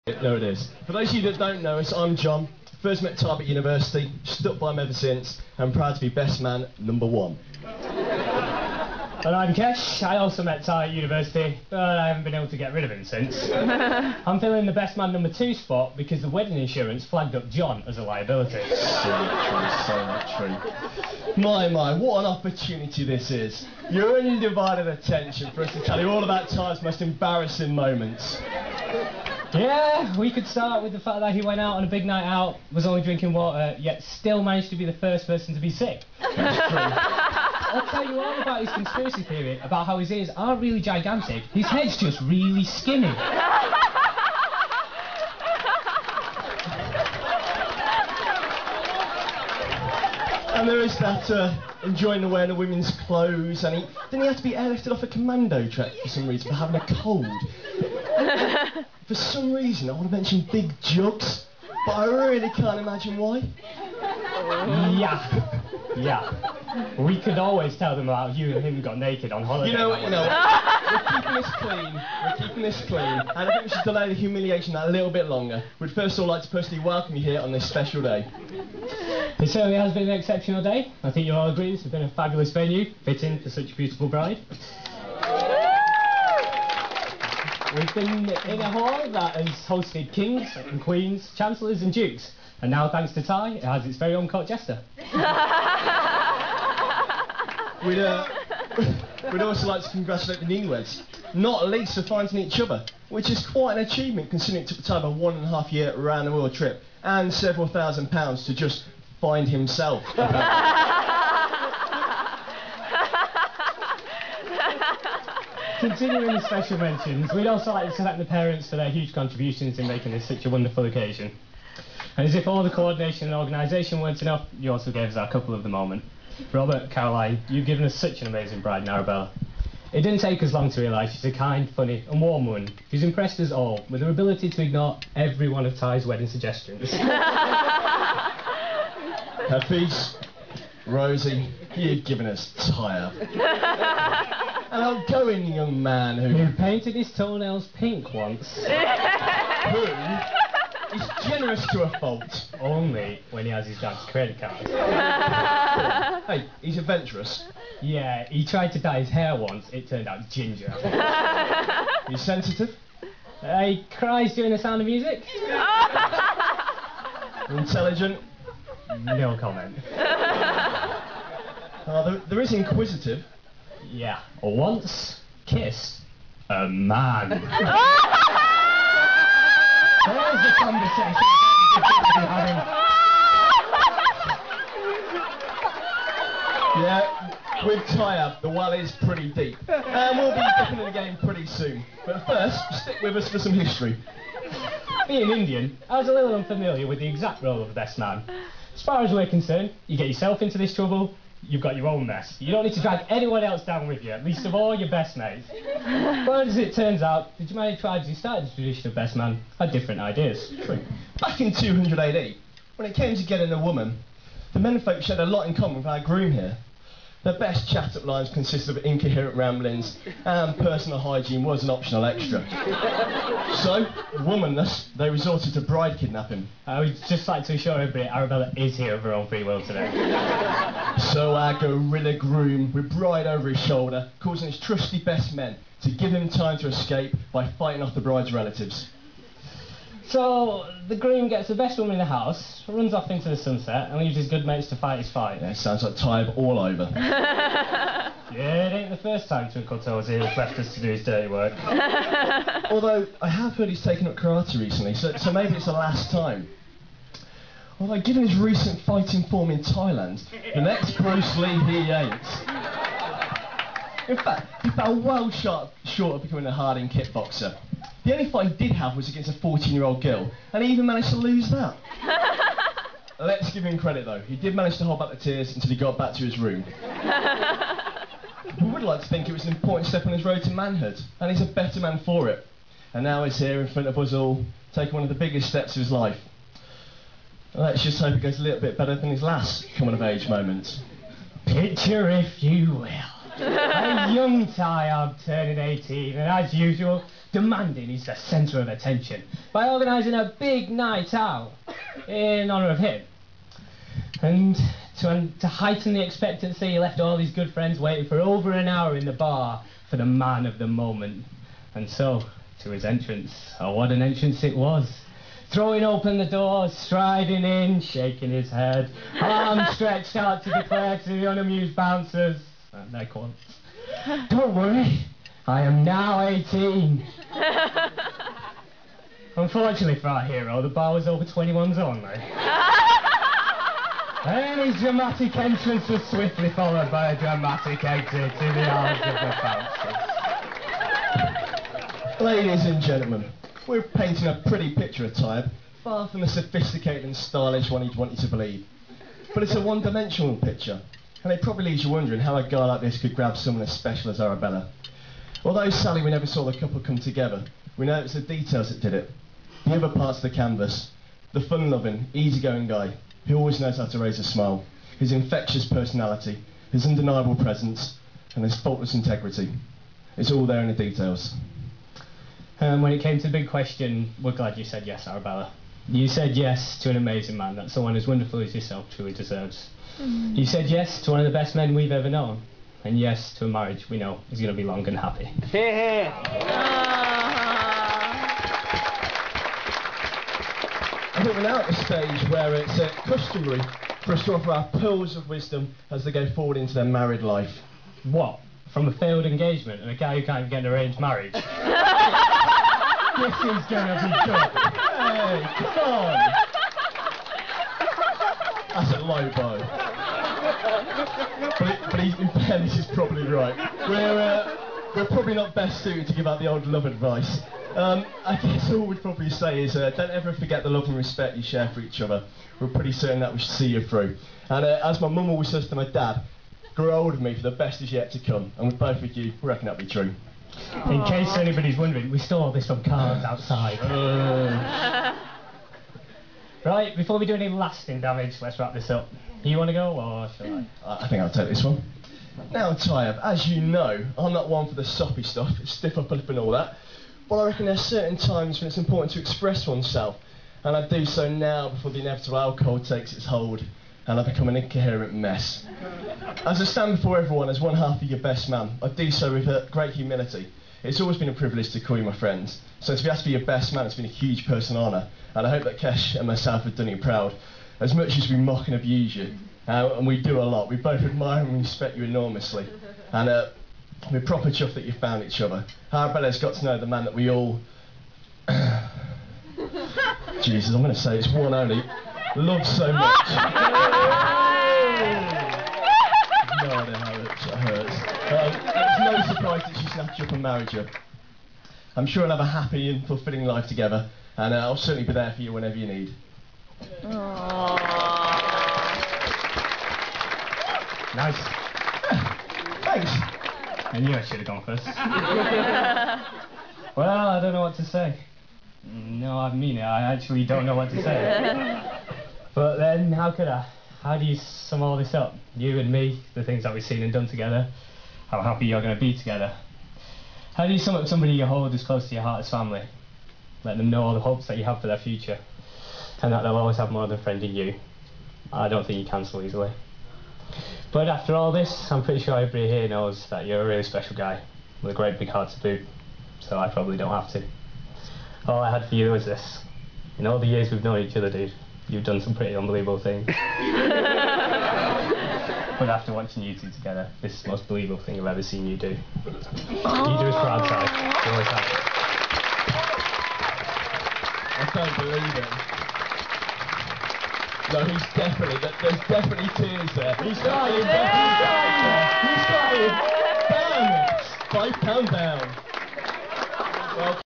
There it is. For those of you that don't know us, I'm John. First met Tybe at university, stuck by him ever since, and proud to be best man #1. And I'm Kesh. I also met Tybe at university, but I haven't been able to get rid of him since. I'm filling the best man #2 spot because the wedding insurance flagged up John as a liability. So true. My, what an opportunity this is. Your undivided attention for us to tell you all about Tybe's most embarrassing moments. Yeah, we could start with the fact that he went out on a big night out, was only drinking water, yet still managed to be the first person to be sick. That's true. I'll tell you all about his conspiracy theory, about how his ears aren't really gigantic, his head's just really skinny. And there is that enjoying the wearing of women's clothes, and then he had to be airlifted off a commando trek for some reason, for having a cold. For some reason, I want to mention big jugs, but I really can't imagine why. Yeah. We could always tell them about you and him got naked on holiday. You know what, we're keeping this clean, and I think we should delay the humiliation a little bit longer. We'd first of all like to personally welcome you here on this special day. It certainly has been an exceptional day. I think you'll all agree this has been a fabulous venue, fitting for such a beautiful bride. We've been in a hall that has hosted kings and queens, chancellors and dukes, and now thanks to Tybe, it has its very own court jester. We'd also like to congratulate the newlyweds, not least for finding each other, which is quite an achievement considering it took Tybe a 1.5 year round the world trip and several £1,000s to just find himself. Continuing the special mentions, we'd also like to thank the parents for their huge contributions in making this such a wonderful occasion. And as if all the coordination and organisation weren't enough, you also gave us our couple of the moment. Robert, Caroline, you've given us such an amazing bride in Arabella. It didn't take us long to realise she's a kind, funny and warm woman who's impressed us all with her ability to ignore every one of Tybe's wedding suggestions. Hafiz, Rosie, you've given us Tybe. An outgoing young man who painted his toenails pink once. Who is generous to a fault. Only when he has his dad's credit card. Hey, he's adventurous. Yeah, he tried to dye his hair once, it turned out ginger. He's sensitive. He cries during the sound of music. Intelligent. No comment. There is inquisitive. Yeah, once kissed a man. There's the conversation we're having. Yeah, with Tybe, the well is pretty deep. And we'll be dipping in the game pretty soon. But first, stick with us for some history. Being Indian, I was a little unfamiliar with the exact role of the best man. As far as we're concerned, you get yourself into this trouble, you've got your own mess. You don't need to drag anyone else down with you, least of all your best mates. But as it turns out, the Germanic tribes who started the tradition of best man had different ideas. Back in 200 AD, when it came to getting a woman, the menfolk shared a lot in common with our groom here. Their best chat-up lines consisted of incoherent ramblings, and personal hygiene was an optional extra. So, womanless, they resorted to bride kidnapping. I would just like to assure everybody Arabella is here of her own free will today. So our gorilla groom, with bride over his shoulder, causing his trusty best men to give him time to escape by fighting off the bride's relatives. So, the groom gets the best woman in the house, runs off into the sunset, and leaves his good mates to fight his fight. Yeah, sounds like Tybe all over. Yeah, it ain't the first time Twinkle Toes here has left us to do his dirty work. Although, I have heard he's taken up karate recently, so maybe it's the last time. Although, given his recent fighting form in Thailand, the next Bruce Lee he ain't. In fact, he fell well short of becoming a hardened kickboxer. The only fight he did have was against a 14-year-old girl, and he even managed to lose that. Let's give him credit though, he did manage to hold back the tears until he got back to his room. We would like to think it was an important step on his road to manhood, and he's a better man for it. And now he's here in front of us all, taking one of the biggest steps of his life. Let's just hope it goes a little bit better than his last coming-of-age moment. Picture, if you will, A young Tyab turning 18 and, as usual, demanding he's the centre of attention by organising a big night out in honour of him. And to heighten the expectancy, he left all his good friends waiting for over an hour in the bar for the man of the moment. And so, to his entrance, oh, what an entrance it was. Throwing open the doors, striding in, shaking his head, arms stretched out to declare to the unamused bouncers, and I quote, "Don't worry, I am now 18. Unfortunately for our hero, the bar was over 21s only. And his dramatic entrance was swiftly followed by a dramatic exit in the arms of the bouncers. Ladies and gentlemen, we're painting a pretty picture of Tyab, far from the sophisticated and stylish one he'd want you to believe. But it's a one-dimensional picture, and it probably leaves you wondering how a guy like this could grab someone as special as Arabella. Although sadly we never saw the couple come together, we know it's the details that did it. The other parts of the canvas, the fun-loving, easygoing guy who always knows how to raise a smile, his infectious personality, his undeniable presence, and his faultless integrity. It's all there in the details. When it came to the big question, we're glad you said yes, Arabella. You said yes to an amazing man that someone as wonderful as yourself truly deserves. You said yes to one of the best men we've ever known, and yes to a marriage we know is going to be long and happy. I think we're now at the stage where it's customary for us to offer our pearls of wisdom as they go forward into their married life. What? From a failed engagement and a guy who can't get an arranged marriage? This is gonna be good. Hey, come on! That's a low blow. But in fairness, he's probably right. We're probably not best suited to give out the old love advice. I guess all we'd probably say is don't ever forget the love and respect you share for each other. We're pretty certain that we should see you through. And as my mum always says to my dad, grow old with me for the best is yet to come. And with both of you, we reckon that'll be true. In case anybody's wondering, we stole this from cards outside. Right, before we do any lasting damage, let's wrap this up. You want to go, or shall I? I think I'll take this one. Now, Tyab, as you know, I'm not one for the soppy stuff, stiff upper lip and all that. But I reckon there's certain times when it's important to express oneself, and I do so now before the inevitable alcohol takes its hold, and I become an incoherent mess. As I stand before everyone as one half of your best man, I do so with great humility. It's always been a privilege to call you my friends, so to be asked to be your best man, it's been a huge personal honour, and I hope that Kesh and myself have done you proud. As much as we mock and abuse you, and we do a lot, we both admire and respect you enormously, and we're proper chuffed that you found each other. Arabella's got to know the man that we all... Jesus, I'm going to say it's one only. Love so much. No idea how it hurts. It's no surprise that she snapped you up and married you. I'm sure you'll have a happy and fulfilling life together, and I'll certainly be there for you whenever you need. Nice. Thanks. I knew I should have gone first. Well, I don't know what to say. No, I mean it. I actually don't know what to say. But then, how could I? How do you sum all this up? You and me, the things that we've seen and done together, how happy you're going to be together. How do you sum up somebody you hold as close to your heart as family? Let them know all the hopes that you have for their future, and that they'll always have more than a friend in you. I don't think you can so easily. But after all this, I'm pretty sure everybody here knows that you're a really special guy, with a great big heart to boot, so I probably don't have to. All I had for you was this. In all the years we've known each other, dude, you've done some pretty unbelievable things. But after watching you two together, this is the most believable thing I've ever seen you do. You do us proud, Si. You always have. I don't believe it. No, there's definitely tears there. He's crying, He's crying. Bang! £5 down. Well,